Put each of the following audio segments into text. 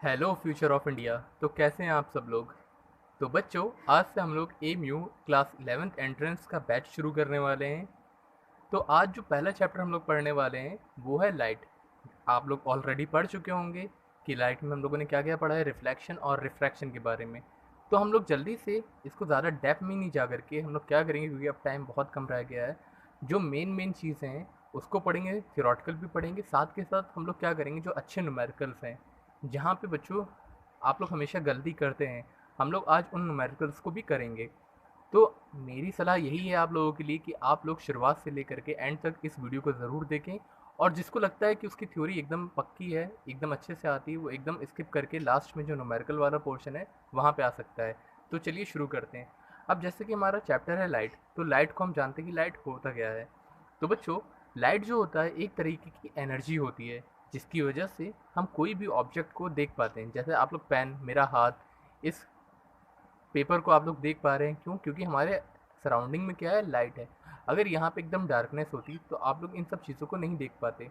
Hello future of India. तो कैसे हैं आप सब लोग। तो बच्चों, आज से हम लोग एमयू क्लास 11th एंट्रेंस का बैच शुरू करने वाले हैं। तो आज जो पहला चैप्टर हम लोग पढ़ने वाले हैं वो है लाइट। आप लोग ऑलरेडी पढ़ चुके होंगे कि लाइट में हम लोगों ने क्या क्या पढ़ा है, रिफ्लेक्शन और रिफ्रैक्शन के बारे में। तो हम लोग जल्दी से इसको ज़्यादा डेप्थ में नहीं जा करके हम लोग क्या करेंगे, क्योंकि अब टाइम बहुत कम रह गया है। जो मेन मेन चीज़ें हैं उसको पढ़ेंगे, थियोरटिकल भी पढ़ेंगे, साथ के साथ हम लोग क्या करेंगे, जो अच्छे न्यूमेरिकल्स हैं जहाँ पे बच्चों आप लोग हमेशा गलती करते हैं, हम लोग आज उन न्यूमेरिकल्स को भी करेंगे। तो मेरी सलाह यही है आप लोगों के लिए कि आप लोग शुरुआत से लेकर के एंड तक इस वीडियो को ज़रूर देखें। और जिसको लगता है कि उसकी थ्योरी एकदम पक्की है, एकदम अच्छे से आती है, वो एकदम स्किप करके लास्ट में जो न्यूमेरिकल वाला पोर्शन है वहाँ पे आ सकता है। तो चलिए शुरू करते हैं। अब जैसे कि हमारा चैप्टर है लाइट, तो लाइट को हम जानते हैं कि लाइट होता क्या है। तो बच्चों, लाइट जो होता है एक तरीके की एनर्जी होती है जिसकी वजह से हम कोई भी ऑब्जेक्ट को देख पाते हैं। जैसे आप लोग पेन, मेरा हाथ, इस पेपर को आप लोग देख पा रहे हैं। क्यों? क्योंकि हमारे सराउंडिंग में क्या है, लाइट है। अगर यहाँ पे एकदम डार्कनेस होती तो आप लोग इन सब चीज़ों को नहीं देख पाते।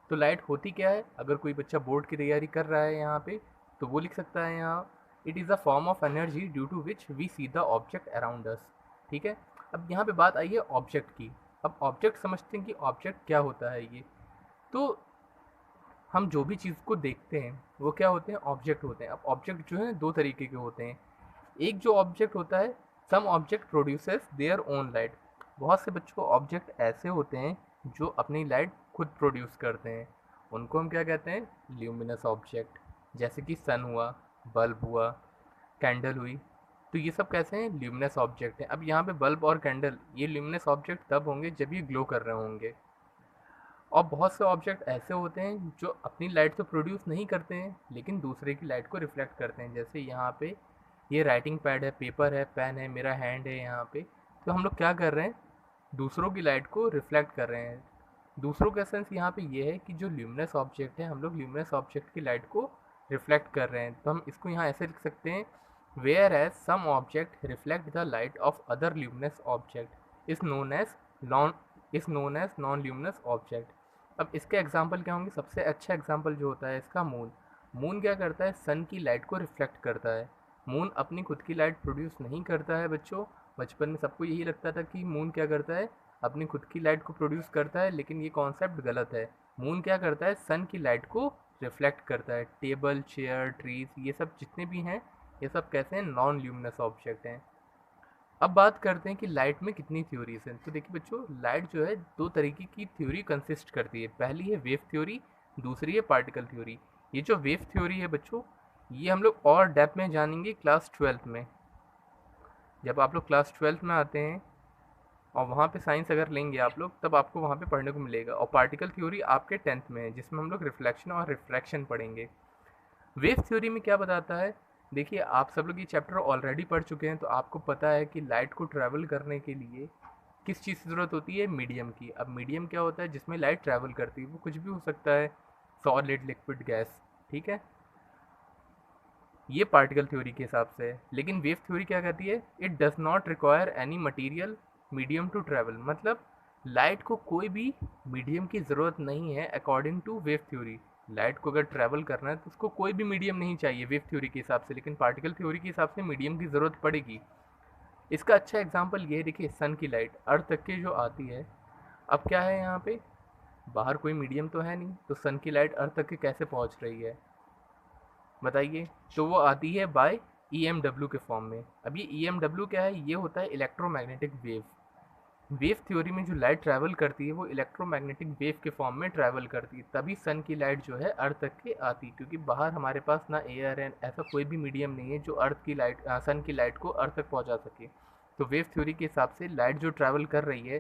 तो लाइट होती क्या है, अगर कोई बच्चा बोर्ड की तैयारी कर रहा है यहाँ पे, तो वो लिख सकता है यहाँ, it is a form of energy due to which we see the object around us. ठीक है। अब यहाँ पे बात आई है ऑब्जेक्ट की। अब ऑब्जेक्ट समझते हैं कि ऑब्जेक्ट क्या होता है ये। तो हम जो भी चीज़ को देखते हैं वो क्या होते हैं, ऑब्जेक्ट होते हैं। अब ऑब्जेक्ट जो है दो तरीके के होते हैं। एक जो ऑब्जेक्ट होता है, some object produces their own light. बहुत से बच्चों को ऑब्जेक्ट ऐसे होते हैं जो अपनी लाइट खुद प्रोड्यूस करते हैं। उनको हम क्या कहते हैं, ल्यूमिनस ऑब्जेक्ट। जैसे कि सन हुआ, बल्ब हुआ, कैंडल हुई। तो ये सब कैसे हैं, ल्यूमिनस ऑब्जेक्ट हैं। अब यहाँ पे बल्ब और कैंडल ये ल्यूमिनस ऑब्जेक्ट तब होंगे जब ये ग्लो कर रहे होंगे। और बहुत से ऑब्जेक्ट ऐसे होते हैं जो अपनी लाइट तो प्रोड्यूस नहीं करते हैं लेकिन दूसरे की लाइट को रिफ्लेक्ट करते हैं। जैसे यहाँ पे ये राइटिंग पैड है, पेपर है, पेन है, मेरा हैंड है यहाँ पे। तो हम लोग क्या कर रहे हैं, दूसरों की लाइट को रिफ्लेक्ट कर रहे हैं। दूसरों का सेंस यहाँ पे ये है कि जो ल्यूमिनस ऑब्जेक्ट है, हम लोग ल्यूमिनस ऑब्जेक्ट की लाइट को रिफ्लेक्ट कर रहे हैं। तो हम इसको यहाँ ऐसे लिख सकते हैं, whereas some object reflect the light of other luminous object is known as non luminous object. अब इसके एग्जाम्पल क्या होंगे, सबसे अच्छा एग्जाम्पल जो होता है इसका, मून। मून क्या करता है, सन की लाइट को रिफ्लेक्ट करता है। मून अपनी खुद की लाइट प्रोड्यूस नहीं करता है बच्चों। बचपन में सबको यही लगता था कि मून क्या करता है, अपनी खुद की लाइट को प्रोड्यूस करता है, लेकिन ये कॉन्सेप्ट गलत है। मून क्या करता है, सन की लाइट को रिफ्लेक्ट करता है। टेबल, चेयर, ट्रीज, ये सब जितने भी हैं, ये सब कैसे हैं, नॉन ल्यूमिनस ऑब्जेक्ट हैं। अब बात करते हैं कि लाइट में कितनी थ्योरीज हैं। तो देखिए बच्चों, लाइट जो है दो तरीके की थ्योरी कंसिस्ट करती है। पहली है वेव थ्योरी, दूसरी है पार्टिकल थ्योरी। ये जो वेव थ्योरी है बच्चों, ये हम लोग और डेप्थ में जानेंगे क्लास 12th में। जब आप लोग क्लास 12th में आते हैं और वहाँ पे साइंस अगर लेंगे आप लोग, तब आपको वहाँ पे पढ़ने को मिलेगा। और पार्टिकल थ्योरी आपके 10th में है, जिसमें हम लोग रिफ्लेक्शन और रिफ्रैक्शन पढ़ेंगे। वेव थ्योरी में क्या बताता है, देखिए आप सब लोग ये चैप्टर ऑलरेडी पढ़ चुके हैं, तो आपको पता है कि लाइट को ट्रैवल करने के लिए किस चीज़ की ज़रूरत होती है, मीडियम की। अब मीडियम क्या होता है जिसमें लाइट ट्रैवल करती है, वो कुछ भी हो सकता है, सॉलिड, लिक्विड, गैस। ठीक है। ये पार्टिकल थ्योरी के हिसाब से है। लेकिन वेव थ्योरी क्या कहती है, it does not require any material medium to travel. मतलब लाइट को कोई भी मीडियम की ज़रूरत नहीं है according to wave theory. Light को अगर ट्रैवल करना है तो उसको कोई भी मीडियम नहीं चाहिए वेव थ्योरी के हिसाब से, लेकिन पार्टिकल थ्योरी के हिसाब से मीडियम की ज़रूरत पड़ेगी। इसका अच्छा एग्जाम्पल ये है, देखिए सन की लाइट अर्थ तक की जो आती है। अब क्या है यहाँ पे, बाहर कोई मीडियम तो है नहीं, तो सन की लाइट अर्थ तक के कैसे पहुँच रही है बताइए। तो वो आती है बाय EMW के फॉर्म में। अब ये EMW क्या है, ये होता है इलेक्ट्रोमैग्नेटिक वेव। वेव थ्योरी में जो लाइट ट्रैवल करती है वो इलेक्ट्रोमैग्नेटिक वेव के फॉर्म में ट्रैवल करती है, तभी सन की लाइट जो है अर्थ तक के आती है। क्योंकि बाहर हमारे पास ना एयर है, ऐसा कोई भी मीडियम नहीं है जो अर्थ की लाइट सन की लाइट को अर्थ तक पहुंचा सके। तो वेव थ्योरी के हिसाब से लाइट जो ट्रैवल कर रही है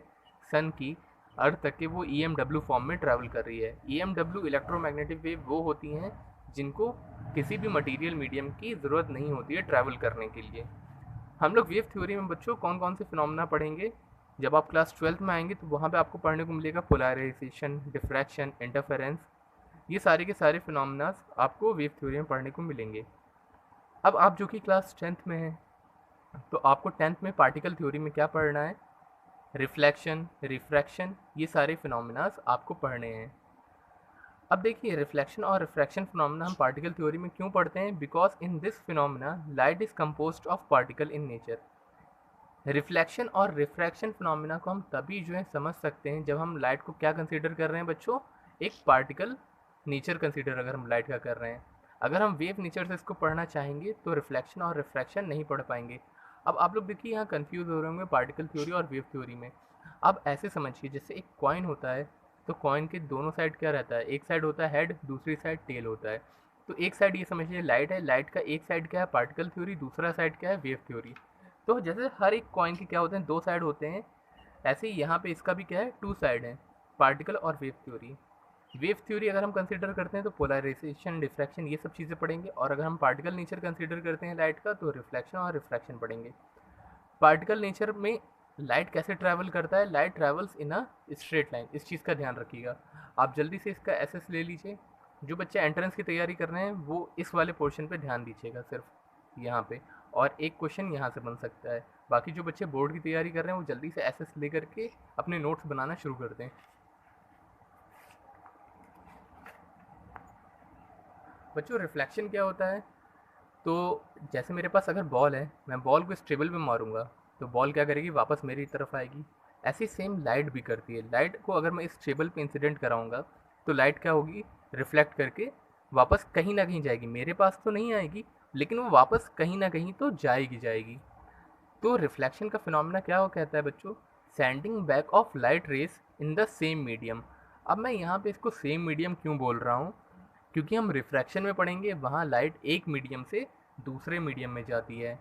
सन की अर्थ तक के, वो EMW फॉर्म में ट्रैवल कर रही है। EMW इलेक्ट्रोमैग्नेटिक वेव वो होती हैं जिनको किसी भी मटीरियल मीडियम की ज़रूरत नहीं होती है ट्रैवल करने के लिए। हम लोग वेव थ्योरी में बच्चों कौन कौन से फिनोमेना पढ़ेंगे, जब आप क्लास 12th में आएंगे तो वहाँ पे आपको पढ़ने को मिलेगा पोलराइजेशन, डिफ्रैक्शन, इंटरफेरेंस। ये सारे के सारे फिनोमेना आपको वेव थ्योरी में पढ़ने को मिलेंगे। अब आप जो कि क्लास 10th में हैं, तो आपको 10th में पार्टिकल थ्योरी में क्या पढ़ना है, रिफ्लेक्शन, रिफ्रैक्शन, ये सारे फिनोमेना आपको पढ़ने हैं। अब देखिए रिफ्लेक्शन और रिफ्रैक्शन फिनोमेना हम पार्टिकल थ्योरी में क्यों पढ़ते हैं, because in this phenomena light is composed of particle in nature. Reflection और रिफ्रैक्शन फिनोमेना को हम तभी जो है समझ सकते हैं जब हम लाइट को क्या कंसीडर कर रहे हैं बच्चों, एक पार्टिकल नेचर कंसीडर अगर हम लाइट का कर रहे हैं। अगर हम वेव नेचर से इसको पढ़ना चाहेंगे तो रिफ्लेक्शन और रिफ्रैक्शन नहीं पढ़ पाएंगे। अब आप लोग देखिए यहाँ कंफ्यूज हो रहे होंगे पार्टिकल थ्योरी और वेव थ्योरी में। अब ऐसे समझिए जैसे एक कॉइन होता है, तो कॉइन के दोनों साइड क्या रहता है, एक साइड होता है हेड, दूसरी साइड टेल होता है। तो एक साइड ये समझिए लाइट है, लाइट का एक साइड क्या है पार्टिकल थ्योरी, दूसरा साइड क्या है वेव थ्योरी। तो जैसे हर एक कॉइन के क्या होते हैं, दो साइड होते हैं, ऐसे ही यहाँ पे इसका भी क्या है, टू साइड है, पार्टिकल और वेव थ्योरी। वेव थ्योरी अगर हम कंसीडर करते हैं तो पोलराइजेशन डिफ्रैक्शन ये सब चीज़ें पढ़ेंगे, और अगर हम पार्टिकल नेचर कंसीडर करते हैं लाइट का तो रिफ्लेक्शन और रिफ्रैक्शन पढ़ेंगे। पार्टिकल नेचर में लाइट कैसे ट्रैवल करता है, light travels in a straight line, इस चीज़ का ध्यान रखिएगा। आप जल्दी से इसका एसएस ले लीजिए। जो बच्चे एंट्रेंस की तैयारी कर रहे हैं वो इस वाले पोर्शन पे ध्यान दीजिएगा सिर्फ यहाँ पे, और एक क्वेश्चन यहाँ से बन सकता है। बाकी जो बच्चे बोर्ड की तैयारी कर रहे हैं वो जल्दी से एसएस ले करके अपने नोट्स बनाना शुरू कर दें। बच्चों रिफ्लेक्शन क्या होता है, तो जैसे मेरे पास अगर बॉल है, मैं बॉल को इस टेबल पे मारूंगा तो बॉल क्या करेगी, वापस मेरी तरफ आएगी। ऐसी सेम लाइट भी करती है। लाइट को अगर मैं इस टेबल पे इंसिडेंट कराऊंगा तो लाइट क्या होगी, रिफ्लेक्ट करके वापस कहीं ना कहीं जाएगी, मेरे पास तो नहीं आएगी लेकिन वो वापस कहीं ना कहीं तो जाएगी जाएगी। तो रिफ्लेक्शन का फिनोमेना क्या हो कहता है बच्चों, sending back of light rays in the same medium. अब मैं यहाँ पे इसको सेम मीडियम क्यों बोल रहा हूँ, क्योंकि हम रिफ्रैक्शन में पढ़ेंगे वहाँ लाइट एक मीडियम से दूसरे मीडियम में जाती है,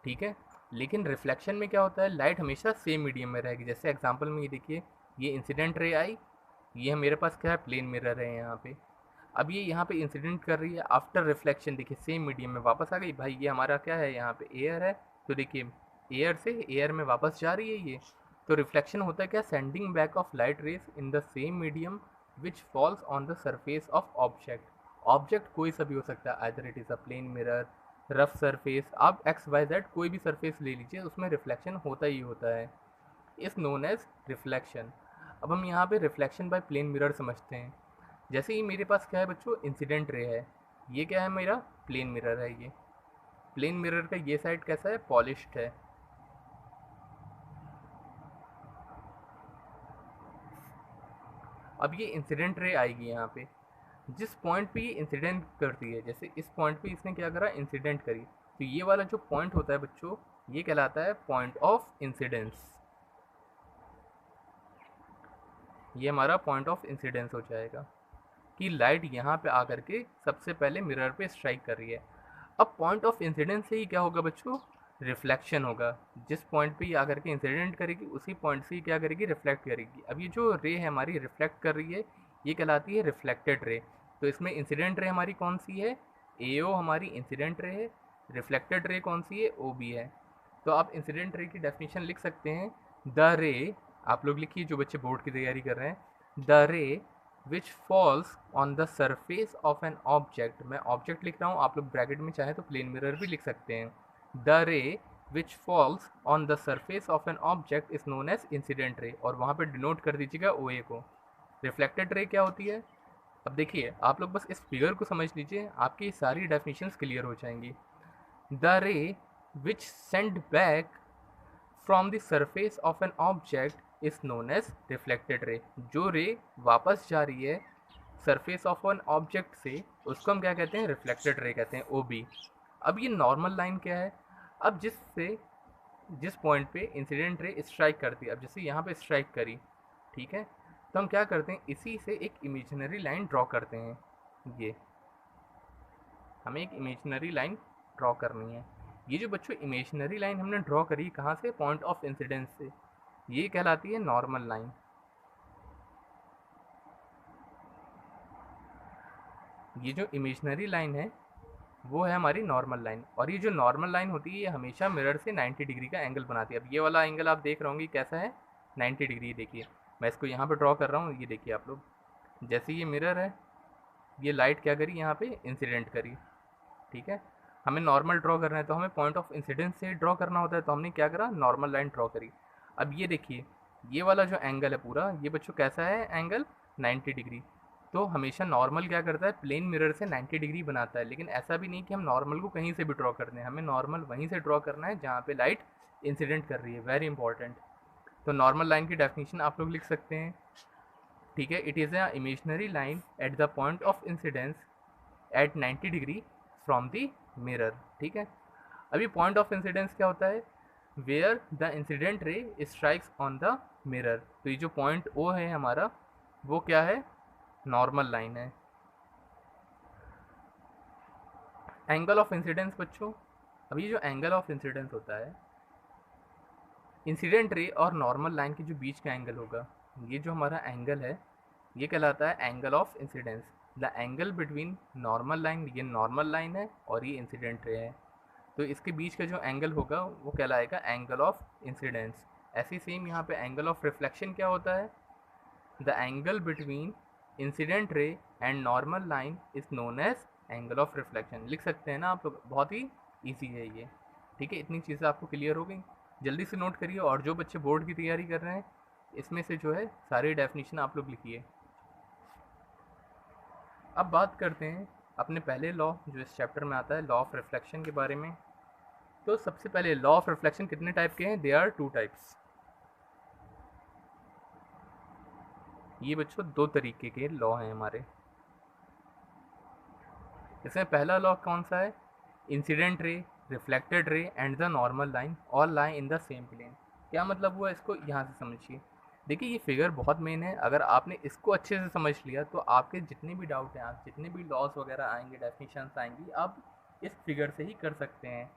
ठीक है। लेकिन रिफ्लेक्शन में क्या होता है, लाइट हमेशा सेम मीडियम में रहेगी। जैसे एग्जांपल में ये देखिए, ये इंसिडेंट रे आई, ये मेरे पास क्या है, प्लेन मिरर है यहाँ पे। अब ये यहाँ पे इंसिडेंट कर रही है, आफ्टर रिफ्लेक्शन देखिए सेम मीडियम में वापस आ गई। भाई ये हमारा क्या है, यहाँ पे एयर है, तो देखिए एयर से एयर में वापस जा रही है ये। तो रिफ्लेक्शन होता है क्या, sending back of light rays in the same medium which falls on the surface of object. Object कोई सा भी हो सकता है, either it is a plane mirror, rough surface, आप एक्स वाई जेड कोई भी सरफेस ले लीजिए, उसमें रिफ्लेक्शन होता ही होता है, इज़ नोन एज रिफ्लेक्शन। अब हम यहाँ पे रिफ्लेक्शन बाय प्लेन मिरर समझते हैं। जैसे ही मेरे पास क्या है बच्चों, इंसिडेंट रे है, ये क्या है मेरा, प्लेन मिरर है। ये प्लेन मिरर का ये साइड कैसा है, पॉलिश्ड है। अब ये इंसिडेंट रे आएगी यहाँ पे, जिस पॉइंट पे ये इंसिडेंट करती है, जैसे इस पॉइंट पे इसने क्या करा, इंसिडेंट करी, तो ये वाला जो पॉइंट होता है बच्चों, ये कहलाता है पॉइंट ऑफ इंसिडेंस। ये हमारा पॉइंट ऑफ इंसिडेंस हो जाएगा कि लाइट यहाँ पे आकर के सबसे पहले मिरर पे स्ट्राइक कर रही है। अब पॉइंट ऑफ इंसिडेंस से ही क्या होगा बच्चों, रिफ्लेक्शन होगा। जिस पॉइंट पे ये आकर के इंसिडेंट करेगी उसी पॉइंट से ही क्या करेगी, रिफ्लेक्ट करेगी। अब ये जो रे है हमारी रिफ्लेक्ट कर रही है, ये कहलाती है रिफ्लेक्टेड रे। तो इसमें इंसिडेंट रे हमारी कौन सी है, एओ हमारी इंसिडेंट रे है, रिफ्लेक्टेड रे कौन सी है, ओ बी है। तो आप इंसिडेंट रे की डेफिनेशन लिख सकते हैं, द रे, आप लोग लिखिए जो बच्चे बोर्ड की तैयारी कर रहे हैं, the ray which falls on the surface of an object, मैं ऑब्जेक्ट लिख रहा हूँ, आप लोग ब्रैकेट में चाहे तो प्लेन मिरर भी लिख सकते हैं। The ray which falls on the surface of an object is known as incident ray, और वहाँ पे डिनोट कर दीजिएगा ओ ए को। रिफ्लेक्टेड रे क्या होती है, अब देखिए आप लोग बस इस फिगर को समझ लीजिए, आपकी सारी डेफिनेशंस क्लियर हो जाएंगी। The ray which send back from the surface of an object is known as reflected ray. जो रे वापस जा रही है सरफेस ऑफ एन ऑब्जेक्ट से, उसको हम क्या कहते हैं, रिफ्लेक्टेड रे कहते हैं, ओ बी। अब ये नॉर्मल लाइन क्या है, अब जिस पॉइंट पे इंसिडेंट रे स्ट्राइक करती है, अब जैसे यहाँ पे स्ट्राइक करी, ठीक है, तो हम क्या करते हैं, इसी से एक इमेजिनरी लाइन ड्रॉ करते हैं। ये हमें एक इमेजिनरी लाइन ड्रॉ करनी है। ये जो बच्चों इमेजिनरी लाइन हमने ड्रॉ करी कहाँ से, पॉइंट ऑफ इंसिडेंस से, ये कहलाती है नॉर्मल लाइन। ये जो इमेजिनरी लाइन है वो है हमारी नॉर्मल लाइन, और ये जो नॉर्मल लाइन होती है ये हमेशा मिरर से 90 डिग्री का एंगल बनाती है। अब ये वाला एंगल आप देख रहे होंगे कैसा है, 90 डिग्री। देखिए मैं इसको यहाँ पे ड्रॉ कर रहा हूँ, ये देखिए आप लोग, जैसे ये मिरर है, ये लाइट क्या करी, यहाँ पे इंसिडेंट करी, ठीक है। हमें नॉर्मल ड्रॉ करना है तो हमें पॉइंट ऑफ इंसिडेंस से ड्रॉ करना होता है, तो हमने क्या करा, नॉर्मल लाइन ड्रॉ करी। अब ये देखिए ये वाला जो एंगल है पूरा, ये बच्चों कैसा है एंगल, 90 डिग्री। तो हमेशा नॉर्मल क्या करता है, प्लेन मिरर से 90 डिग्री बनाता है, लेकिन ऐसा भी नहीं कि हम नॉर्मल को कहीं से भी ड्रॉ कर दें, हमें नॉर्मल वहीं से ड्रॉ करना है जहाँ पे लाइट इंसिडेंट कर रही है, वेरी इंपॉर्टेंट। तो नॉर्मल लाइन की डेफिनेशन आप लोग लिख सकते हैं, ठीक है, it is a imaginary line at the point of incidence at 90 degree from the mirror, ठीक है। अभी पॉइंट ऑफ इंसिडेंस क्या होता है, where the incident ray strikes on the mirror. तो ये जो पॉइंट ओ है हमारा, वो क्या है, नॉर्मल लाइन है। एंगल ऑफ इंसिडेंस बच्चों, अब ये जो एंगल ऑफ इंसिडेंस होता है, इंसिडेंट रे और नॉर्मल लाइन के जो बीच का एंगल होगा, ये जो हमारा एंगल है, ये कहलाता है angle of incidence. The angle between normal line, ये नॉर्मल लाइन है और ये इंसिडेंट रे है, तो इसके बीच का जो एंगल होगा वो कहलाएगा एंगल ऑफ इंसिडेंस। ऐसे ही सेम यहाँ पे एंगल ऑफ रिफ्लेक्शन क्या होता है, the angle between incident ray and normal line is known as angle of reflection. लिख सकते हैं ना आप लोग, बहुत ही ईजी है ये, ठीक है। इतनी चीज़ें आपको क्लियर हो गई, जल्दी से नोट करिए, और जो बच्चे बोर्ड की तैयारी कर रहे हैं इसमें से जो है सारी डेफिनेशन आप लोग लिखिए। अब बात करते हैं अपने पहले लॉ जो इस चैप्टर में आता है, लॉ ऑफ रिफ्लेक्शन के बारे में। तो सबसे पहले लॉ ऑफ रिफ्लेक्शन कितने टाइप के हैं, दे आर 2 टाइप्स। ये बच्चों 2 तरीके के लॉ हैं हमारे। इसमें पहला लॉ कौन सा है, incident ray, reflected ray and the normal line all lie in the same plane. क्या मतलब हुआ, इसको यहाँ से समझिए। देखिए ये फिगर बहुत मेन है, अगर आपने इसको अच्छे से समझ लिया तो आपके जितने भी डाउट हैं, आप जितने भी लॉस वगैरह आएंगे, डेफिनेशंस आएंगी, आप इस फिगर से ही कर सकते हैं।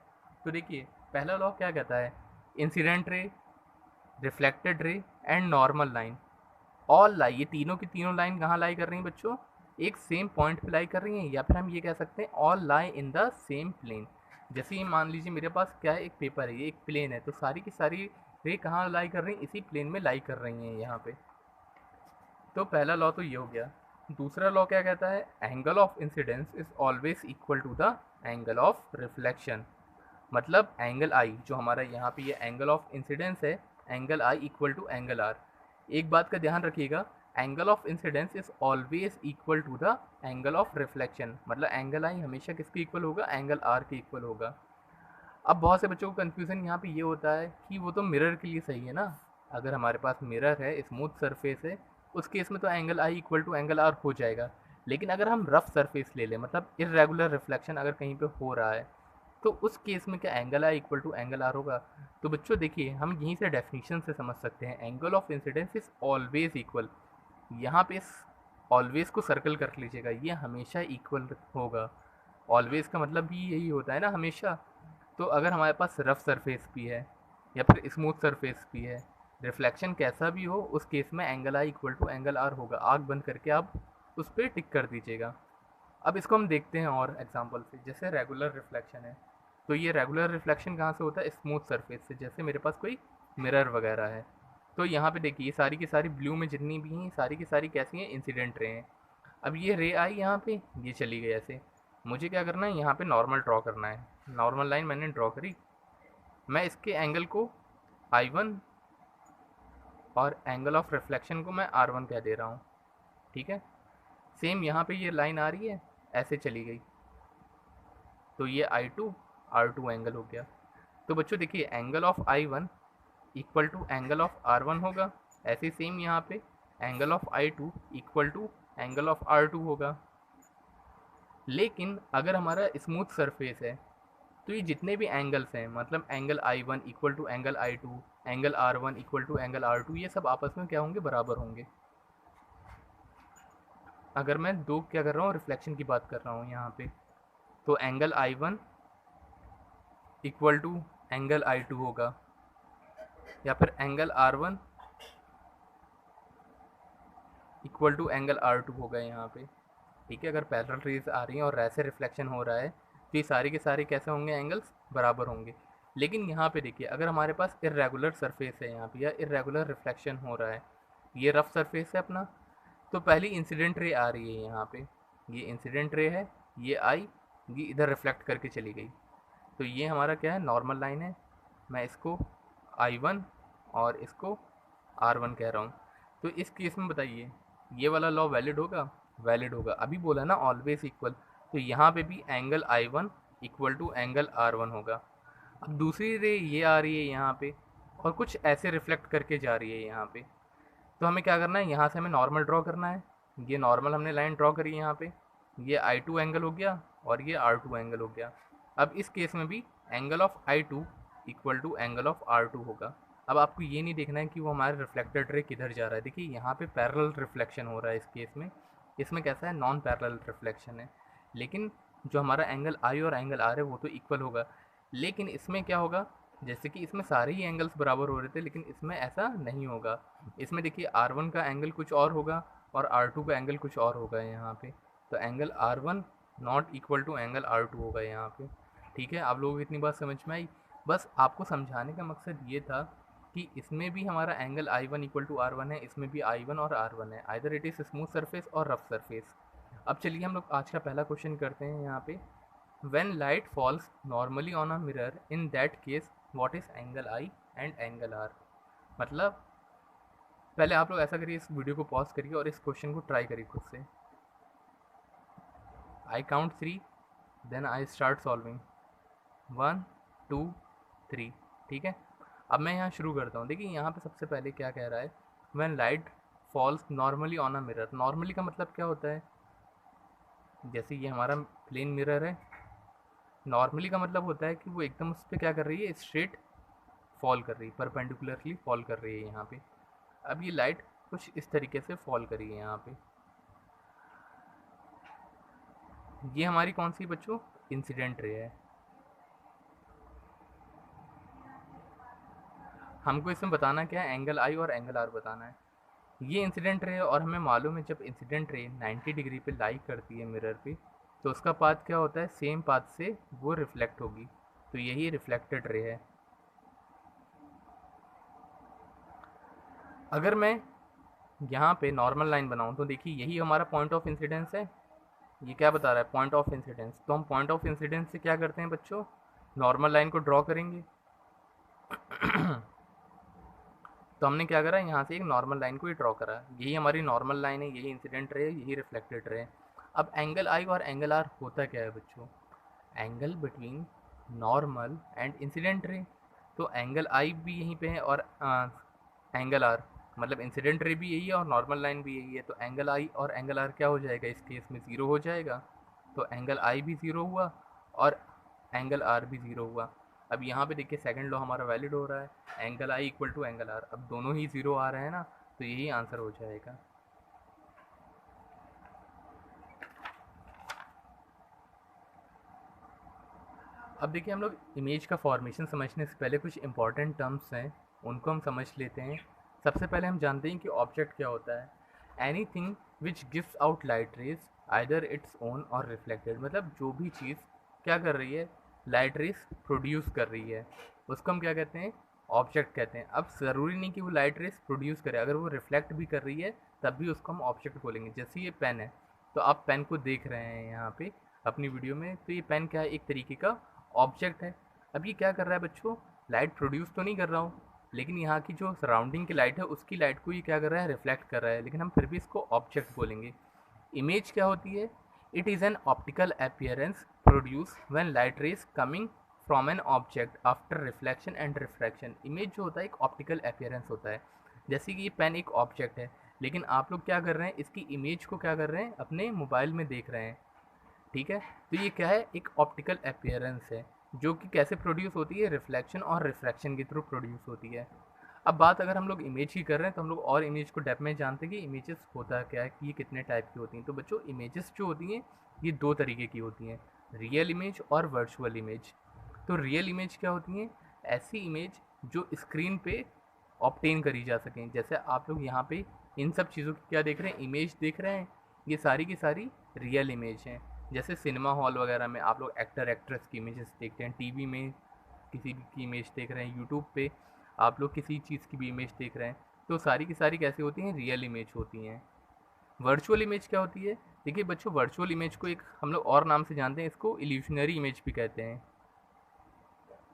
तो देखिए पहला लॉ क्या कहता है, incident ray, reflected ray and normal line all लाई, ये तीनों की तीनों लाइन कहाँ लाई कर रही हैं बच्चों, एक सेम पॉइंट पे लाई कर रही हैं, या फिर हम ये कह सकते हैं all lie in the same plane. जैसे ये मान लीजिए मेरे पास क्या है, एक पेपर है, ये एक प्लेन है, तो सारी की सारी रे कहाँ लाई कर रही हैं, इसी प्लेन में लाई कर रही हैं यहाँ पे। तो पहला लॉ तो ये हो गया। दूसरा लॉ क्या कहता है, angle of incidence is always equal to the angle of reflection. मतलब एंगल आई जो हमारा यहाँ पे ये एंगल ऑफ इंसिडेंस है, angle I equal to angle R. एक बात का ध्यान रखिएगा, angle of incidence is always equal to the angle of reflection. मतलब एंगल आई हमेशा किसके इक्वल होगा, एंगल आर के इक्वल होगा। अब बहुत से बच्चों को कन्फ्यूज़न यहाँ पे ये होता है कि वो तो मिरर के लिए सही है ना, अगर हमारे पास मिरर है, स्मूथ सरफेस है, उस केस में तो angle I equal to angle R हो जाएगा। लेकिन अगर हम रफ सरफेस ले लें, मतलब इरेगुलर रिफ्लेक्शन अगर कहीं पे हो रहा है, तो उस केस में क्या angle I equal to angle R होगा। तो बच्चों देखिए हम यहीं से डेफिनेशन से समझ सकते हैं, angle of incidence is always equal. यहाँ पे इस ऑलवेज को सर्कल कर लीजिएगा, ये हमेशा इक्वल होगा। ऑलवेज का मतलब भी यही होता है ना, हमेशा। तो अगर हमारे पास रफ सरफेस भी है या फिर स्मूथ सरफेस भी है, रिफ्लेक्शन कैसा भी हो, उस केस में angle I equal to angle R होगा। आँख बंद करके आप उस पर टिक कर दीजिएगा। अब इसको हम देखते हैं और एग्जांपल से, जैसे रेगुलर रिफ्लेक्शन है, तो ये रेगुलर रिफ्लेक्शन कहाँ से होता है, स्मूथ सरफेस से। जैसे मेरे पास कोई मिरर वगैरह है, तो यहाँ पे देखिए ये सारी की सारी ब्लू में जितनी भी हैं, सारी की सारी कैसी हैं, इंसिडेंट रे हैं। अब ये रे आई यहाँ पे, ये चली गई ऐसे, मुझे क्या करना है, यहाँ पे नॉर्मल ड्रॉ करना है। नॉर्मल लाइन मैंने ड्रॉ करी, मैं इसके एंगल को I1 और एंगल ऑफ रिफ्लेक्शन को मैं R1 कह दे रहा हूँ, ठीक है। सेम यहाँ पे ये लाइन आ रही है, ऐसे चली गई, तो ये I2 R2 एंगल हो गया। तो बच्चों देखिए angle of I1 equal to angle of R1 होगा, ऐसे सेम यहाँ पे angle of I2 equal to angle of R2 होगा। लेकिन अगर हमारा स्मूथ सरफेस है, तो ये जितने भी एंगल्स हैं, मतलब angle I1 equal to angle I2, angle R1 equal to angle R2, ये सब आपस में क्या होंगे, बराबर होंगे। अगर मैं दो क्या कर रहा हूँ, रिफ्लेक्शन की बात कर रहा हूँ यहाँ पे, तो angle I1 equal to angle I2 होगा, या फिर angle R1 equal to angle R2 होगा यहाँ पे, ठीक है। अगर पैरेलल रेज आ रही हैं और ऐसे रिफ्लेक्शन हो रहा है, तो ये सारे के सारे कैसे होंगे, एंगल्स बराबर होंगे। लेकिन यहाँ पे देखिए अगर हमारे पास इरेगुलर सरफेस है यहाँ पे, या इरेगुलर रिफ्लेक्शन हो रहा है, ये रफ सरफेस है अपना, तो पहली इंसिडेंट रे आ रही है यहाँ पे, ये इंसिडेंट रे है, ये आई, ये इधर रिफ्लेक्ट करके चली गई, तो ये हमारा क्या है, नॉर्मल लाइन है। मैं इसको I1 और इसको R1 कह रहा हूँ। तो इस केस में बताइए ये वाला लॉ वैलिड होगा, वैलिड होगा। अभी बोला ना ऑलवेज इक्वल, तो यहाँ पे भी angle I1 equal to angle R1 होगा। अब दूसरी रे ये आ रही है यहाँ पे और कुछ ऐसे रिफ्लेक्ट करके जा रही है यहाँ पे, तो हमें क्या करना है, यहाँ से हमें नॉर्मल ड्रॉ करना है। ये नॉर्मल हमने लाइन ड्रॉ करी है यहाँ पे, ये I2 एंगल हो गया और ये R2 एंगल हो गया। अब इस केस में भी angle of I2 equal to angle of R2 होगा। अब आपको ये नहीं देखना है कि वो हमारा रिफ्लेक्टेड रे किधर जा रहा है। देखिए यहाँ पे पैरेलल रिफ्लेक्शन हो रहा है इस केस में, इसमें कैसा है, नॉन पैरेलल रिफ्लेक्शन है। लेकिन जो हमारा एंगल I और एंगल R है वो तो इक्वल होगा। लेकिन इसमें क्या होगा, जैसे कि इसमें सारे ही एंगल्स बराबर हो रहे थे, लेकिन इसमें ऐसा नहीं होगा। इसमें देखिए R1 का एंगल कुछ और होगा और R2 का एंगल कुछ और होगा यहाँ पे। तो angle R1 not equal to angle R2 होगा यहाँ पे। ठीक है, आप लोगों को इतनी बात समझ में आई। बस आपको समझाने का मकसद ये था कि इसमें भी हमारा angle I1 equal to R1 है, इसमें भी I1 और R1 है, either it is smooth surface और रफ सरफेस। अब चलिए हम लोग आज का पहला क्वेश्चन करते हैं यहाँ पे। When light falls normally on a mirror, in that case, what is angle I and angle R? मतलब पहले आप लोग ऐसा करिए, इस वीडियो को पॉज करिए और इस क्वेश्चन को ट्राई करिए खुद से। I count 3, then I start solving. 1 2 3। ठीक है, अब मैं यहाँ शुरू करता हूँ। देखिए यहाँ पे सबसे पहले क्या कह रहा है, When light falls normally on a mirror। Normally का मतलब क्या होता है, जैसे ये हमारा प्लेन मिरर है, नॉर्मली का मतलब होता है कि वो एकदम उस पर क्या कर रही है, स्ट्रेट फॉल कर रही है, परपेंडिकुलरली फॉल कर रही है यहाँ पे। अब ये लाइट कुछ इस तरीके से फॉल कर रही है यहाँ पे। ये हमारी कौन सी बच्चों, इंसिडेंट रे है। हमको इसमें बताना क्या है, एंगल आई और एंगल आर बताना है। ये इंसिडेंट रे है और हमें मालूम है जब इंसिडेंट रे 90 डिग्री पे लाई करती है मिरर पे, तो उसका पाथ क्या होता है, सेम पाथ से वो रिफ्लेक्ट होगी। तो यही रिफ्लेक्टेड रे है। अगर मैं यहाँ पे नॉर्मल लाइन बनाऊँ तो देखिए यही हमारा पॉइंट ऑफ इंसिडेंस है। ये क्या बता रहा है, पॉइंट ऑफ इंसिडेंस। तो हम पॉइंट ऑफ इंसिडेंस से क्या करते हैं बच्चों, नॉर्मल लाइन को ड्रॉ करेंगे। तो हमने क्या करा, यहाँ से एक नॉर्मल लाइन को ही ड्रॉ करा। यही हमारी नॉर्मल लाइन है, यही इंसिडेंट रे, यही रिफ्लेक्टेड रे। अब एंगल आई और एंगल आर होता क्या है बच्चों, angle between normal and incident ray. तो एंगल आई भी यहीं पे है और एंगल आर मतलब इंसिडेंट रे भी यही है और नॉर्मल लाइन भी यही है। तो एंगल आई और एंगल आर क्या हो जाएगा, इस केस में ज़ीरो हो जाएगा। तो एंगल आई भी ज़ीरो हुआ और एंगल आर भी ज़ीरो हुआ। अब यहाँ पे देखिए सेकंड लॉ हमारा वैलिड हो रहा है, angle I equal to angle R. अब दोनों ही ज़ीरो आ रहे हैं ना, तो यही आंसर हो जाएगा। अब देखिए हम लोग इमेज का फॉर्मेशन समझने से पहले कुछ इंपॉर्टेंट टर्म्स हैं, उनको हम समझ लेते हैं। सबसे पहले हम जानते हैं कि ऑब्जेक्ट क्या होता है। Anything which gives out light rays either its own और रिफ्लेक्टेड। मतलब जो भी चीज़ क्या कर रही है, लाइट रेज प्रोड्यूस कर रही है, उसको हम क्या कहते हैं, ऑब्जेक्ट कहते हैं। अब ज़रूरी नहीं कि वो लाइट रेज प्रोड्यूस करे, अगर वो रिफ्लेक्ट भी कर रही है तब भी उसको हम ऑब्जेक्ट बोलेंगे। जैसे ये पेन है, तो आप पेन को देख रहे हैं यहाँ पे अपनी वीडियो में, तो ये पेन क्या है, एक तरीके का ऑब्जेक्ट है। अब ये क्या कर रहा है बच्चों, लाइट प्रोड्यूस तो नहीं कर रहा हूँ, लेकिन यहाँ की जो सराउंडिंग की लाइट है उसकी लाइट को ये क्या कर रहा है, रिफ्लेक्ट कर रहा है, लेकिन हम फिर भी इसको ऑब्जेक्ट बोलेंगे। इमेज क्या होती है, it is an optical appearance produce when light rays coming from an object after reflection and refraction. Image जो होता है एक ऑप्टिकल अपीयरेंस होता है। जैसे कि ये पेन एक ऑब्जेक्ट है, लेकिन आप लोग क्या कर रहे हैं, इसकी इमेज को क्या कर रहे हैं, अपने मोबाइल में देख रहे हैं। ठीक है, तो ये क्या है, एक ऑप्टिकल अपीयरेंस है जो कि कैसे प्रोड्यूस होती है, रिफ्लेक्शन और रिफ्रैक्शन के थ्रू प्रोड्यूस होती है। अब बात अगर हम लोग इमेज की कर रहे हैं तो हम लोग और इमेज को डेप्थ में जानते हैं कि इमेजेस होता क्या है, कि ये कितने टाइप की होती हैं। तो बच्चों इमेजेस जो होती हैं ये दो तरीके की होती हैं, रियल इमेज और वर्चुअल इमेज। तो रियल इमेज क्या होती हैं, ऐसी इमेज जो स्क्रीन पे ऑब्टेन करी जा सकें। जैसे आप लोग यहाँ पे इन सब चीज़ों की क्या देख रहे हैं, इमेज देख रहे हैं, ये सारी की सारी रियल इमेज हैं। जैसे सिनेमा हॉल वगैरह में आप लोग एक्टर एक्ट्रेस की इमेजेस देखते हैं, टीवी में किसी की इमेज देख रहे हैं, यूट्यूब पे आप लोग किसी चीज़ की भी इमेज देख रहे हैं, तो सारी की सारी कैसी होती हैं, रियल इमेज होती हैं। वर्चुअल इमेज क्या होती है, देखिए बच्चों वर्चुअल इमेज को एक हम लोग और नाम से जानते हैं, इसको इल्यूशनरी इमेज भी कहते हैं।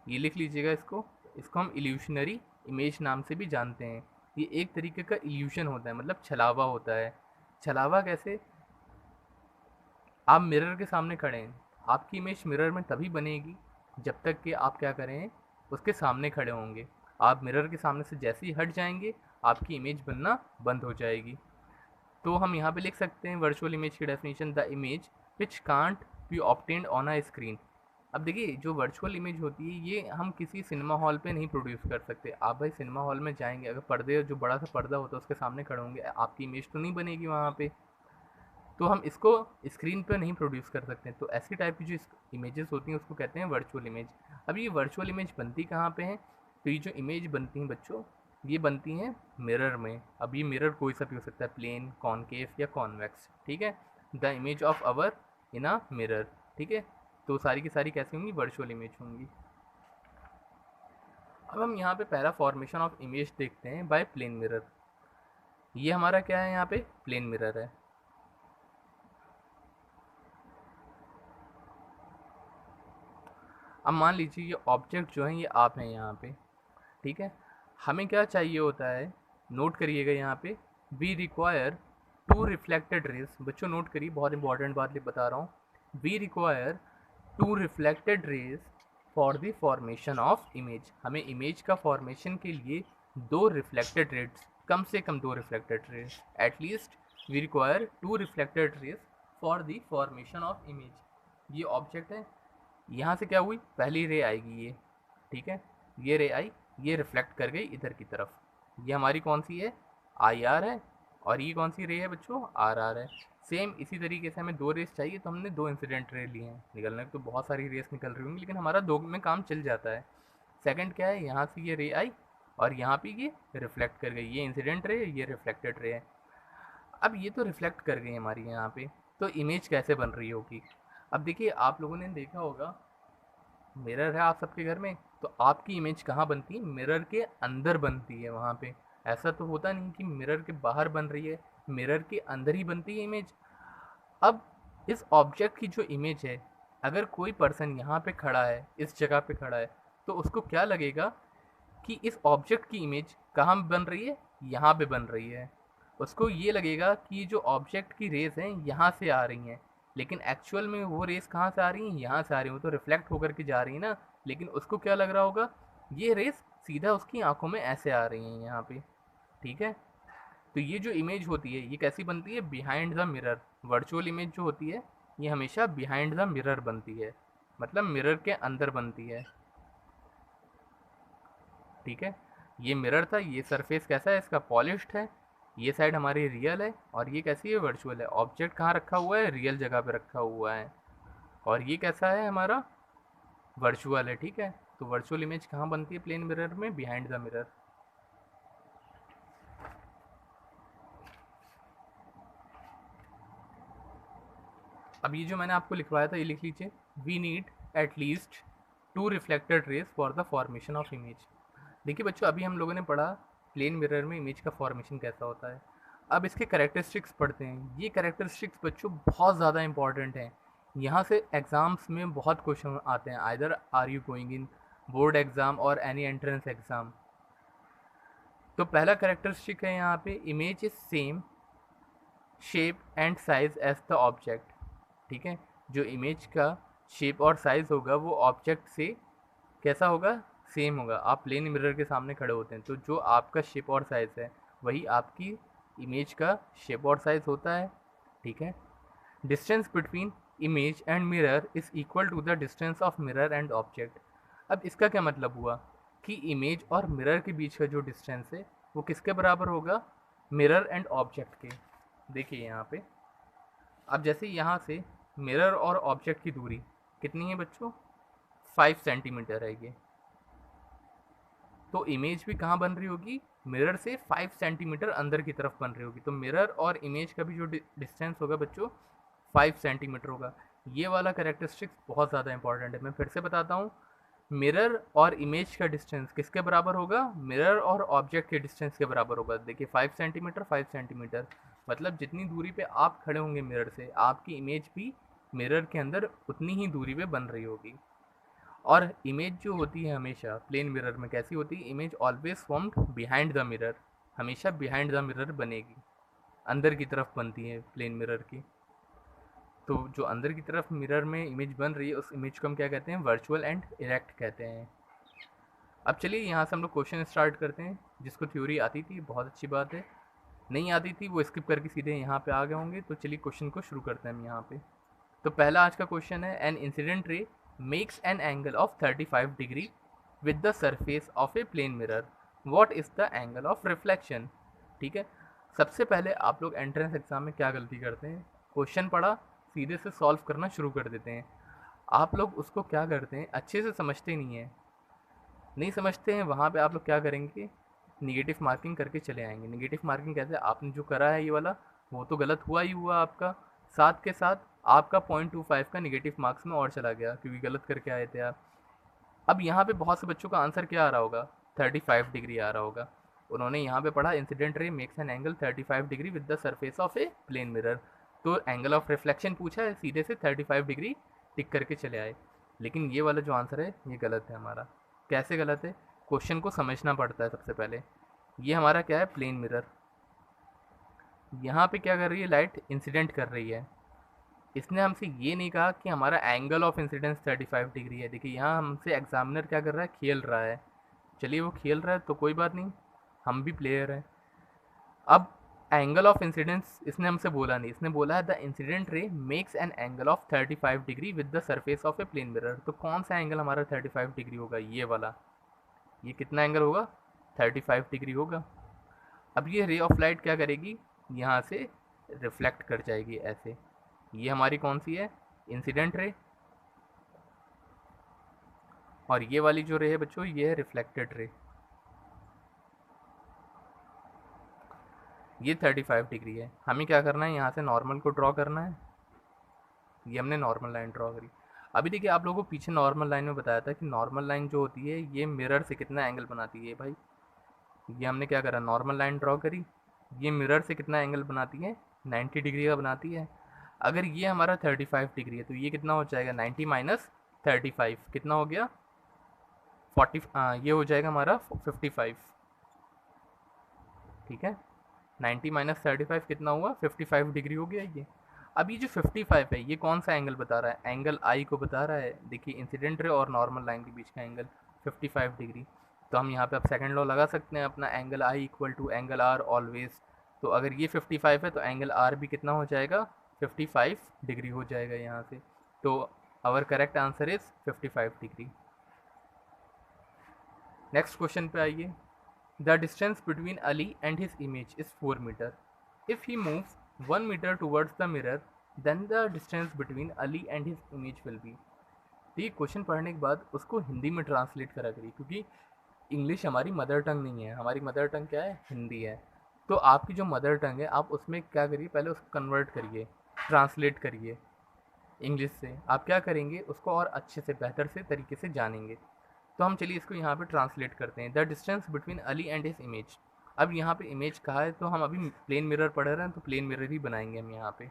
ये लिख लीजिएगा इसको, इसको हम इल्यूशनरी इमेज नाम से भी जानते हैं। ये एक तरीके का इल्यूशन होता है, मतलब छलावा होता है। छलावा कैसे, आप मिरर के सामने खड़े हैं, आपकी इमेज मिरर में तभी बनेगी जब तक कि आप क्या करें, उसके सामने खड़े होंगे। आप मिरर के सामने से जैसे ही हट जाएंगे, आपकी इमेज बनना बंद हो जाएगी। तो हम यहाँ पे लिख सकते हैं वर्चुअल इमेज की definition, the image which can't be obtained on a screen. अब देखिए, जो वर्चुअल इमेज होती है ये हम किसी सिनेमा हॉल पे नहीं प्रोड्यूस कर सकते। आप भाई सिनेमा हॉल में जाएंगे, अगर पर्दे, जो बड़ा सा पर्दा होता है उसके सामने खड़े होंगे, आपकी इमेज तो नहीं बनेगी वहाँ पे। तो हम इसको स्क्रीन पे नहीं प्रोड्यूस कर सकते। तो ऐसी टाइप की जो इमेजेस होती हैं उसको कहते हैं वर्चुअल इमेज। अब ये वर्चुअल इमेज बनती कहाँ पे है? तो ये जो इमेज बनती हैं बच्चों, ये बनती हैं मिरर में। अब ये मिरर कोई सा भी हो सकता है, प्लेन, कॉनकेव या कॉन्वेक्स, ठीक है। The image of our in a mirror, ठीक है। तो सारी की सारी कैसी होंगी? वर्चुअल इमेज होंगी। अब हम यहाँ पे पहला फॉर्मेशन ऑफ इमेज देखते हैं बाय प्लेन मिरर। ये हमारा क्या है? यहाँ पे प्लेन मिरर है। अब मान लीजिए ये ऑब्जेक्ट जो है ये आप हैं यहाँ पे, ठीक है। हमें क्या चाहिए होता है, नोट करिएगा यहाँ पे, we require two reflected rays. बच्चों नोट करिए, बहुत इंपॉर्टेंट बात बता रहा हूँ। We require two reflected rays for the formation of image. हमें इमेज का फॉर्मेशन के लिए दो रिफ्लेक्टेड रेज, कम से कम दो reflected rays, at least we require two reflected rays for the formation of image. ये ऑब्जेक्ट है, यहाँ से क्या हुई, पहली रे आएगी ये, ठीक है। ये रे आई, ये रिफ्लेक्ट कर गई इधर की तरफ। ये हमारी कौन सी है? आई आर है। और ये कौन सी रे है बच्चों? आर आर है। सेम इसी तरीके से हमें दो रेस चाहिए, तो हमने दो इंसिडेंट रे लिए हैं। निकलने तो बहुत सारी रेस निकल रही होंगी, लेकिन हमारा दो में काम चल जाता है। सेकंड क्या है, यहाँ से ये रे आई और यहाँ पे ये रिफ्लेक्ट कर गई। ये इंसिडेंट रे, ये रिफ्लेक्टेड रे है। अब ये तो रिफ्लेक्ट कर गई हमारी यहाँ पे, तो इमेज कैसे बन रही होगी? अब देखिए, आप लोगों ने देखा होगा मिरर है आप सबके घर में, तो आपकी इमेज कहाँ बनती है? मिरर के अंदर बनती है वहाँ पे। ऐसा तो होता नहीं कि मिरर के बाहर बन रही है, मिरर के अंदर ही बनती है इमेज। अब इस ऑब्जेक्ट की जो इमेज है, अगर कोई पर्सन यहाँ पे खड़ा है, इस जगह पे खड़ा है, तो उसको क्या लगेगा कि इस ऑब्जेक्ट की इमेज कहाँ बन रही है? यहाँ पे बन रही है। उसको ये लगेगा कि जो ऑब्जेक्ट की रेस हैं यहाँ से आ रही हैं, लेकिन एक्चुअल में वो रेस कहाँ से आ रही हैं? यहाँ से आ रही हैं। वो तो रिफ्लेक्ट होकर के जा रही है ना, लेकिन उसको क्या लग रहा होगा, ये रेस सीधा उसकी आंखों में ऐसे आ रही हैं यहाँ पे, ठीक है। तो ये जो इमेज होती है ये कैसी बनती है? Behind the mirror. Virtual image जो होती है ये हमेशा बिहाइंड द मिरर बनती है, मतलब मिरर के अंदर बनती है, ठीक है। ये मिरर था, ये सरफेस कैसा है इसका? पॉलिश्ड है। ये साइड हमारी रियल है और ये कैसी है? वर्चुअल है। ऑब्जेक्ट कहाँ रखा हुआ है? रियल जगह पे रखा हुआ है। और ये कैसा है हमारा? वर्चुअल है, ठीक है। तो वर्चुअल इमेज कहाँ बनती है प्लेन मिरर में? Behind the mirror. अब ये जो मैंने आपको लिखवाया था ये लिख लीजिए, we need at least two reflected rays for the formation of image. देखिए बच्चों, अभी हम लोगों ने पढ़ा प्लेन मिरर में इमेज का फॉर्मेशन कैसा होता है। अब इसके करेक्टरिस्टिक्स पढ़ते हैं। ये करेक्टरिस्टिक्स बच्चों बहुत ज़्यादा इंपॉर्टेंट हैं। यहाँ से एग्ज़ाम्स में बहुत क्वेश्चन आते हैं, either are you going in board exam और एनी एंट्रेंस एग्ज़ाम। तो पहला करेक्टरिस्टिक है यहाँ पे, image is same shape and size as the object, ठीक है। जो इमेज का शेप और साइज़ होगा वो ऑब्जेक्ट से कैसा होगा? सेम होगा। आप प्लेन मिरर के सामने खड़े होते हैं, तो जो आपका शेप और साइज़ है वही आपकी इमेज का शेप और साइज़ होता है, ठीक है। Distance between image and mirror is equal to the distance of mirror and object. अब इसका क्या मतलब हुआ कि इमेज और मिरर के बीच का जो डिस्टेंस है वो किसके बराबर होगा? मिरर एंड ऑब्जेक्ट के। देखिए यहाँ पे, अब जैसे यहाँ से मिरर और ऑब्जेक्ट की दूरी कितनी है बच्चों? 5 सेंटीमीटर है ये। तो इमेज भी कहाँ बन रही होगी? मिरर से 5 सेंटीमीटर अंदर की तरफ बन रही होगी। तो मिरर और इमेज का भी जो डिस्टेंस होगा बच्चों 5 सेंटीमीटर होगा। ये वाला करेक्टरिस्टिक्स बहुत ज़्यादा इंपॉर्टेंट है। मैं फिर से बताता हूँ, मिरर और इमेज का डिस्टेंस किसके बराबर होगा? मिरर और ऑब्जेक्ट के डिस्टेंस के बराबर होगा। देखिए 5 सेंटीमीटर 5 सेंटीमीटर, मतलब जितनी दूरी पे आप खड़े होंगे मिरर से, आपकी इमेज भी मिरर के अंदर उतनी ही दूरी पे बन रही होगी। और इमेज जो होती है हमेशा प्लेन मिरर में कैसी होती है? Image always formed behind the mirror. हमेशा बिहाइंड द मिरर बनेगी, अंदर की तरफ बनती है प्लेन मिरर की। तो जो अंदर की तरफ मिरर में इमेज बन रही है उस इमेज को हम क्या कहते हैं, वर्चुअल एंड इरेक्ट कहते हैं। अब चलिए यहाँ से हम लोग क्वेश्चन स्टार्ट करते हैं। जिसको थ्योरी आती थी बहुत अच्छी बात है, नहीं आती थी वो स्किप करके सीधे यहाँ पे आ गए होंगे। तो चलिए क्वेश्चन को शुरू करते हैं हम यहाँ पे। तो पहला आज का क्वेश्चन है, an incident ray makes an angle of 35 degree with the surface of a plane mirror, what is the angle of reflection. ठीक है, सबसे पहले आप लोग एंट्रेंस एग्जाम में क्या गलती करते हैं, क्वेश्चन पढ़ा सीधे से सॉल्व करना शुरू कर देते हैं। आप लोग उसको क्या करते हैं, अच्छे से समझते नहीं है, नहीं समझते हैं, वहाँ पे आप लोग क्या करेंगे, निगेटिव मार्किंग करके चले आएंगे। निगेटिव मार्किंग कैसे, आपने जो करा है ये वाला वो तो गलत हुआ ही हुआ आपका, साथ के साथ आपका 0.25 का निगेटिव मार्क्स में और चला गया क्योंकि गलत करके आए थे आप। अब यहाँ पे बहुत से बच्चों का आंसर क्या आ रहा होगा, 35 डिग्री आ रहा होगा। उन्होंने यहाँ पे पढ़ा incident ray makes an angle 35 degree with the surface of a plane mirror, तो एंगल ऑफ रिफ्लेक्शन पूछा है, सीधे से 35 डिग्री टिक करके चले आए। लेकिन ये वाला जो आंसर है ये गलत है हमारा। कैसे गलत है, क्वेश्चन को समझना पड़ता है सबसे पहले। ये हमारा क्या है, प्लेन मिरर, यहाँ पे क्या कर रही है, लाइट इंसिडेंट कर रही है। इसने हमसे ये नहीं कहा कि हमारा एंगल ऑफ इंसिडेंस 35 डिग्री है। देखिए यहाँ हमसे एग्जामिनर क्या कर रहा है, खेल रहा है। चलिए वो खेल रहा है तो कोई बात नहीं, हम भी प्लेयर हैं। अब एंगल ऑफ इंसिडेंस इसने हमसे बोला नहीं, इसने बोला है the incident ray makes an angle of 35 degree with the surface of a plane mirror. तो कौन सा एंगल हमारा 35 डिग्री होगा, ये वाला। ये कितना एंगल होगा, 35 डिग्री होगा। अब ये रे ऑफ लाइट क्या करेगी, यहाँ से रिफ्लेक्ट कर जाएगी ऐसे। ये हमारी कौन सी है, इंसिडेंट रे, और ये वाली जो रे है बच्चों ये है रिफ्लेक्टेड रे। ये 35 डिग्री है। हमें क्या करना है, यहाँ से नॉर्मल को ड्रॉ करना है। ये हमने नॉर्मल लाइन ड्रॉ करी। अभी देखिए आप लोगों को पीछे नॉर्मल लाइन में बताया था कि नॉर्मल लाइन जो होती है ये मिरर से कितना एंगल बनाती है भाई। ये हमने क्या करा, नॉर्मल लाइन ड्रॉ करी, ये मिरर से कितना एंगल बनाती है, 90 डिग्री का बनाती है। अगर ये हमारा 35 डिग्री है तो ये कितना हो जाएगा, 90 माइनस 35 कितना हो गया, 40, ये हो जाएगा हमारा 55। ठीक है, 90 माइनस 35 कितना हुआ, 55 डिग्री हो गया ये। अब ये जो 55 है ये कौन सा एंगल बता रहा है, एंगल आई को बता रहा है। देखिए इंसिडेंट रे और नॉर्मल लाइन के बीच का एंगल 55 डिग्री। तो हम यहाँ पे अब सेकंड लॉ लगा सकते हैं अपना, angle I equal to angle R always. तो अगर ये 55 है तो एंगल आर भी कितना हो जाएगा, 55 डिग्री हो जाएगा यहाँ से। तो our correct answer is 55 degree. Next question पे आइए। The distance between Ali and his image is 4 meter. If he moves 1 meter towards the mirror, then the distance between Ali and his image will be. तो ये question पढ़ने के बाद उसको हिंदी में translate करा करिए, क्योंकि इंग्लिश हमारी मदर टंग नहीं है, हमारी मदर टंग क्या है, हिंदी है। तो आपकी जो मदर टंग है आप उसमें क्या करिए, पहले उसको कन्वर्ट करिए, ट्रांसलेट करिए इंग्लिश से। आप क्या करेंगे, उसको और अच्छे से बेहतर से तरीके से जानेंगे। तो हम चलिए इसको यहाँ पे ट्रांसलेट करते हैं। The distance between Ali and his image. अब यहाँ पे इमेज कहा है तो हम अभी प्लेन मिरर पढ़ रहे हैं तो प्लेन मिरर ही बनाएंगे हम यहाँ पे।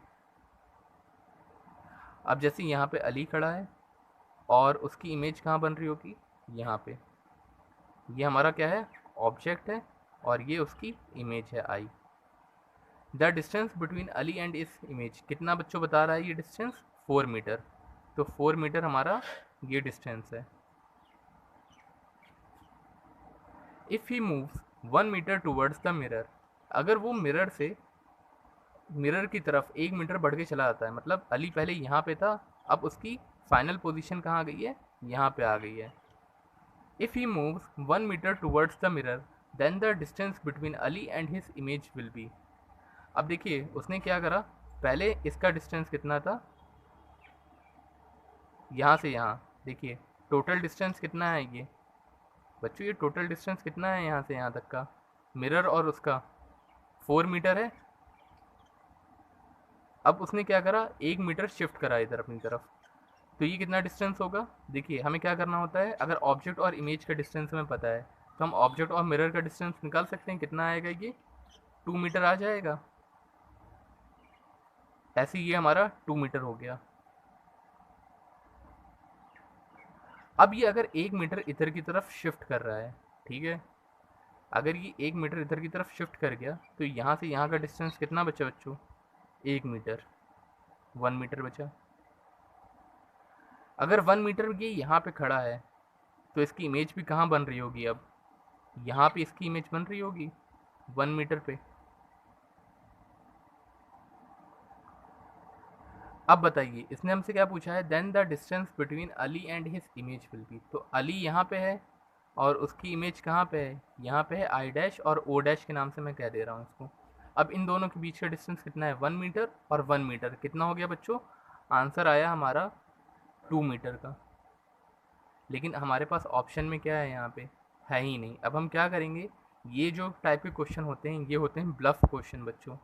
अब जैसे यहाँ पे अली खड़ा है और उसकी इमेज कहाँ बन रही होगी, यहाँ पे। ये हमारा क्या है, ऑब्जेक्ट है, और ये उसकी इमेज है I. The distance between Ali and इस इमेज कितना बच्चों बता रहा है ये डिस्टेंस, 4 मीटर। तो 4 मीटर हमारा ये डिस्टेंस है। If he moves 1 metre towards the mirror, अगर वो मिरर से मिरर की तरफ 1 मीटर बढ़ के चला जाता है, मतलब अली पहले यहाँ पे था, अब उसकी फाइनल पोजीशन कहाँ आ गई है, यहाँ पे आ गई है। If he moves 1 metre towards the mirror then the distance between Ali and his image will be. अब देखिए उसने क्या करा, पहले इसका डिस्टेंस कितना था, यहाँ से यहाँ, देखिए टोटल डिस्टेंस कितना है ये बच्चों, ये टोटल डिस्टेंस कितना है यहाँ से यहाँ तक का, मिरर और उसका 4 मीटर है। अब उसने क्या करा, 1 मीटर शिफ्ट करा इधर अपनी तरफ, तो ये कितना डिस्टेंस होगा। देखिए हमें क्या करना होता है, अगर ऑब्जेक्ट और इमेज का डिस्टेंस हमें पता है तो हम ऑब्जेक्ट और मिरर का डिस्टेंस निकाल सकते हैं। कितना आएगा ये, 2 मीटर आ जाएगा। ऐसे ये हमारा 2 मीटर हो गया। अब ये अगर 1 मीटर इधर की तरफ शिफ्ट कर रहा है, ठीक है, अगर ये 1 मीटर इधर की तरफ शिफ्ट कर गया तो यहाँ से यहाँ का डिस्टेंस कितना बचा बच्चों, 1 मीटर। 1 मीटर बचा। अगर 1 मीटर ये यहाँ पे खड़ा है तो इसकी इमेज भी कहाँ बन रही होगी? अब यहाँ पे इसकी इमेज बन रही होगी 1 मीटर पे। अब बताइए इसने हमसे क्या पूछा है, then the distance between Ali and his image will be. तो अली यहाँ पे है और उसकी इमेज कहाँ पे है? यहाँ पे है आई डैश और ओ डैश के नाम से मैं कह दे रहा हूँ इसको। अब इन दोनों के बीच का डिस्टेंस कितना है? 1 मीटर और 1 मीटर कितना हो गया बच्चों? आंसर आया हमारा 2 मीटर का। लेकिन हमारे पास ऑप्शन में क्या है? यहाँ पे है ही नहीं। अब हम क्या करेंगे, ये जो टाइप के क्वेश्चन होते हैं ये होते हैं ब्लफ क्वेश्चन बच्चों।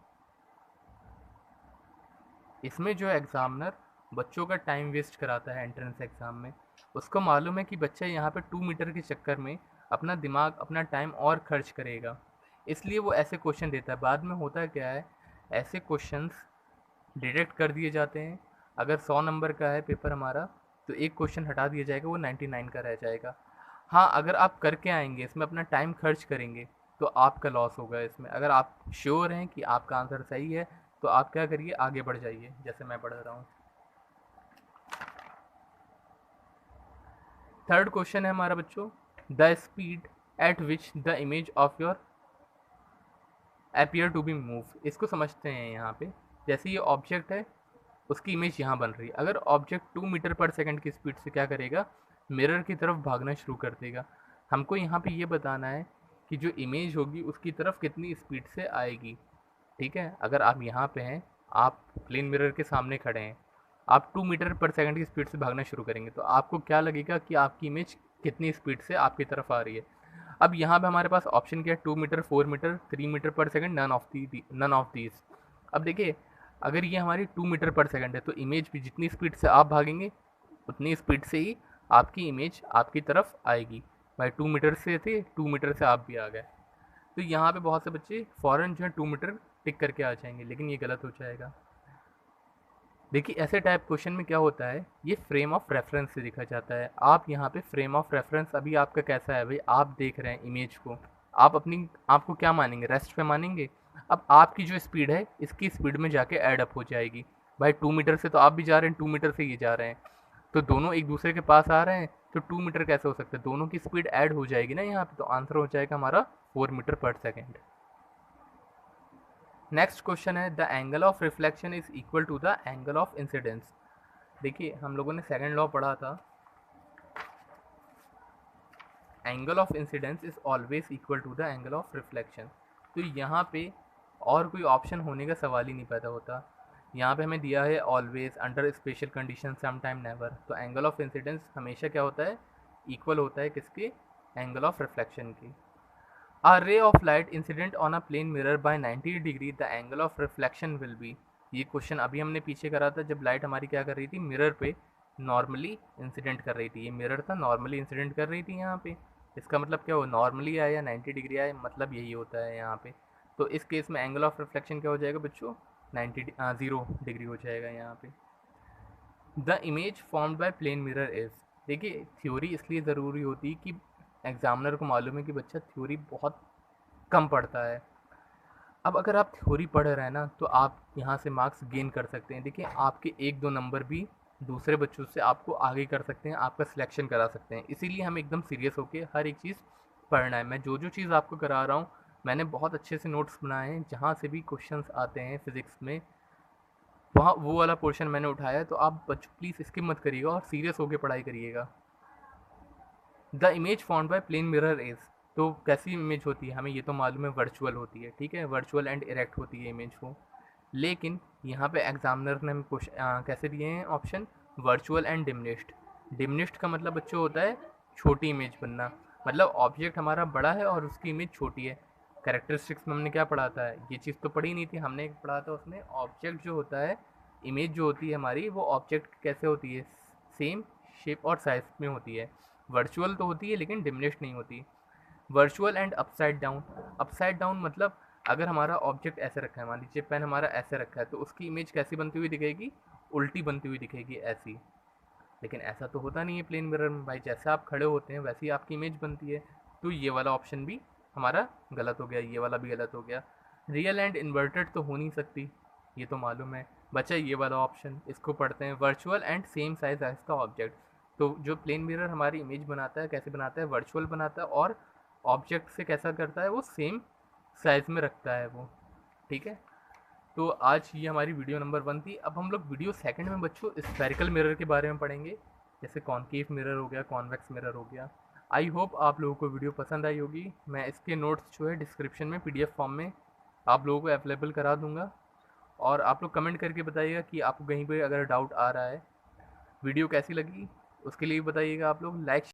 इसमें जो एग्ज़ामिनर बच्चों का टाइम वेस्ट कराता है एंट्रेंस एग्ज़ाम में, उसको मालूम है कि बच्चा यहाँ पे 2 मीटर के चक्कर में अपना दिमाग अपना टाइम और खर्च करेगा, इसलिए वो ऐसे क्वेश्चन देता है। बाद में होता क्या है, ऐसे क्वेश्चंस डिडक्ट कर दिए जाते हैं। अगर 100 नंबर का है पेपर हमारा तो एक क्वेश्चन हटा दिया जाएगा, वो 99 का रह जाएगा। हाँ, अगर आप करके आएंगे इसमें अपना टाइम खर्च करेंगे तो आपका लॉस होगा इसमें। अगर आप श्योर हैं कि आपका आंसर सही है तो आप क्या करिए, आगे बढ़ जाइए जैसे मैं बढ़ रहा हूँ। थर्ड क्वेश्चन है हमारा बच्चों, the speed at which the image of your appear to be move. इसको समझते हैं। यहाँ पे जैसे ये ऑब्जेक्ट है उसकी इमेज यहाँ बन रही है। अगर ऑब्जेक्ट 2 मीटर पर सेकंड की स्पीड से क्या करेगा, मिरर की तरफ भागना शुरू कर देगा। हमको यहाँ पे ये बताना है कि जो इमेज होगी उसकी तरफ कितनी स्पीड से आएगी। ठीक है, अगर आप यहाँ पे हैं, आप प्लेन मिरर के सामने खड़े हैं, आप 2 मीटर पर सेकंड की स्पीड से भागना शुरू करेंगे तो आपको क्या लगेगा कि आपकी इमेज कितनी स्पीड से आपकी तरफ आ रही है। अब यहाँ पे हमारे पास ऑप्शन क्या है, 2 मीटर, 4 मीटर, 3 मीटर पर सेकंड, नन ऑफ दीज। अब देखिए अगर ये हमारी 2 मीटर पर सेकंड है तो इमेज भी जितनी स्पीड से आप भागेंगे उतनी स्पीड से ही आपकी इमेज आपकी तरफ आएगी। भाई 2 मीटर से थे, 2 मीटर से आप भी आ गए। तो यहाँ पे बहुत से बच्चे फ़ौरन जो है 2 मीटर टिक करके आ जाएंगे, लेकिन ये गलत हो जाएगा। देखिए ऐसे टाइप क्वेश्चन में क्या होता है, ये फ्रेम ऑफ रेफरेंस से लिखा जाता है। आप यहाँ पे फ्रेम ऑफ रेफरेंस अभी आपका कैसा है भाई, आप देख रहे हैं इमेज को, आप अपनी आपको क्या मानेंगे, रेस्ट पे मानेंगे। अब आपकी जो स्पीड है इसकी स्पीड में जाके ऐड अप हो जाएगी। भाई 2 मीटर से तो आप भी जा रहे हैं, 2 मीटर से ये जा रहे हैं, तो दोनों एक दूसरे के पास आ रहे हैं, तो 2 मीटर कैसे हो सकता है? दोनों की स्पीड ऐड हो जाएगी ना यहाँ पे, तो आंसर हो जाएगा हमारा 4 metre per second. Next question है, the angle of reflection is equal to the angle of incidence. देखिए हम लोगों ने सेकंड लॉ पढ़ा था, angle of incidence is always equal to the angle of reflection. तो यहाँ पे और कोई ऑप्शन होने का सवाल ही नहीं पैदा होता। यहाँ पे हमें दिया है always, under special condition, some time, never. तो एंगल ऑफ इंसिडेंस हमेशा क्या होता है, इक्वल होता है किसके, एंगल ऑफ रिफ्लेक्शन की। A ray of light incident on a plane mirror by 90 degree, the angle of reflection will be। ये क्वेश्चन अभी हमने पीछे करा था जब लाइट हमारी क्या कर रही थी, मिरर पे नॉर्मली इंसिडेंट कर रही थी। ये मिरर था, नॉर्मली इंसिडेंट कर रही थी यहाँ पे। इसका मतलब क्या हो, नॉर्मली आया या 90 डिग्री आया, मतलब यही होता है यहाँ पे। तो इस केस में एंगल ऑफ रिफ्लेक्शन क्या हो जाएगा बच्चों, 0 डिग्री हो जाएगा यहाँ पे। The image formed by plane mirror is. देखिए थ्योरी इसलिए ज़रूरी होती है कि एग्जामिनर को मालूम है कि बच्चा थ्योरी बहुत कम पढ़ता है। अब अगर आप थ्योरी पढ़ रहे हैं ना तो आप यहाँ से मार्क्स गेन कर सकते हैं। देखिए आपके 1-2 नंबर भी दूसरे बच्चों से आपको आगे कर सकते हैं, आपका सिलेक्शन करा सकते हैं। इसीलिए हमें एकदम सीरियस होकर हर एक चीज़ पढ़ना है। मैं जो जो चीज़ आपको करा रहा हूँ मैंने बहुत अच्छे से नोट्स बनाए हैं, जहाँ से भी क्वेश्चंस आते हैं फिज़िक्स में वहाँ वो वाला पोर्शन मैंने उठाया है। तो आप बच्चों प्लीज़ स्किप मत करिएगा और सीरियस होकर पढ़ाई करिएगा। The image formed by plane mirror is, तो कैसी इमेज होती है हमें ये तो मालूम है, वर्चुअल होती है। ठीक है, वर्चुअल एंड इरेक्ट होती है इमेज वो। लेकिन यहाँ पे एग्जामिनर ने हमें कैसे दिए हैं option, virtual and diminished. Diminished का मतलब बच्चों होता है छोटी इमेज बनना, मतलब ऑब्जेक्ट हमारा बड़ा है और उसकी इमेज छोटी है। कैरेक्टरिस्टिक्स में हमने क्या पढ़ा था, ये चीज़ तो पढ़ी नहीं थी हमने, पढ़ा था उसमें ऑब्जेक्ट जो होता है, इमेज जो होती है हमारी वो ऑब्जेक्ट कैसे होती है, सेम शेप और साइज में होती है। वर्चुअल तो होती है लेकिन डिमिनिश्ड नहीं होती। Virtual and upside down. Upside down मतलब अगर हमारा ऑब्जेक्ट ऐसे रखा है, मान लीजिए पेन हमारा ऐसे रखा है, तो उसकी इमेज कैसी बनती हुई दिखेगी, उल्टी बनती हुई दिखेगी ऐसी। लेकिन ऐसा तो होता नहीं है प्लेन मिरर में भाई, जैसे आप खड़े होते हैं वैसे ही आपकी इमेज बनती है। तो ये वाला ऑप्शन भी हमारा गलत हो गया, ये वाला भी गलत हो गया। रियल एंड इन्वर्टेड तो हो नहीं सकती, ये तो मालूम है। बचा ये वाला ऑप्शन, इसको पढ़ते हैं virtual and same size as the object. तो जो प्लेन मिरर हमारी इमेज बनाता है कैसे बनाता है, वर्चुअल बनाता है और ऑब्जेक्ट से कैसा करता है वो सेम साइज में रखता है वो। ठीक है, तो आज ये हमारी वीडियो नंबर 1 थी। अब हम लोग वीडियो सेकंड में बच्चों स्फेरिकल मिरर के बारे में पढ़ेंगे, जैसे कॉनकेव मिरर हो गया, कॉन्वेक्स मिरर हो गया। आई होप आप लोगों को वीडियो पसंद आई होगी। मैं इसके नोट्स जो है डिस्क्रिप्शन में पीडीएफ फॉर्म में आप लोगों को अवेलेबल करा दूंगा, और आप लोग कमेंट करके बताइएगा कि आपको कहीं पे अगर डाउट आ रहा है। वीडियो कैसी लगी उसके लिए भी बताइएगा। आप लोग लाइक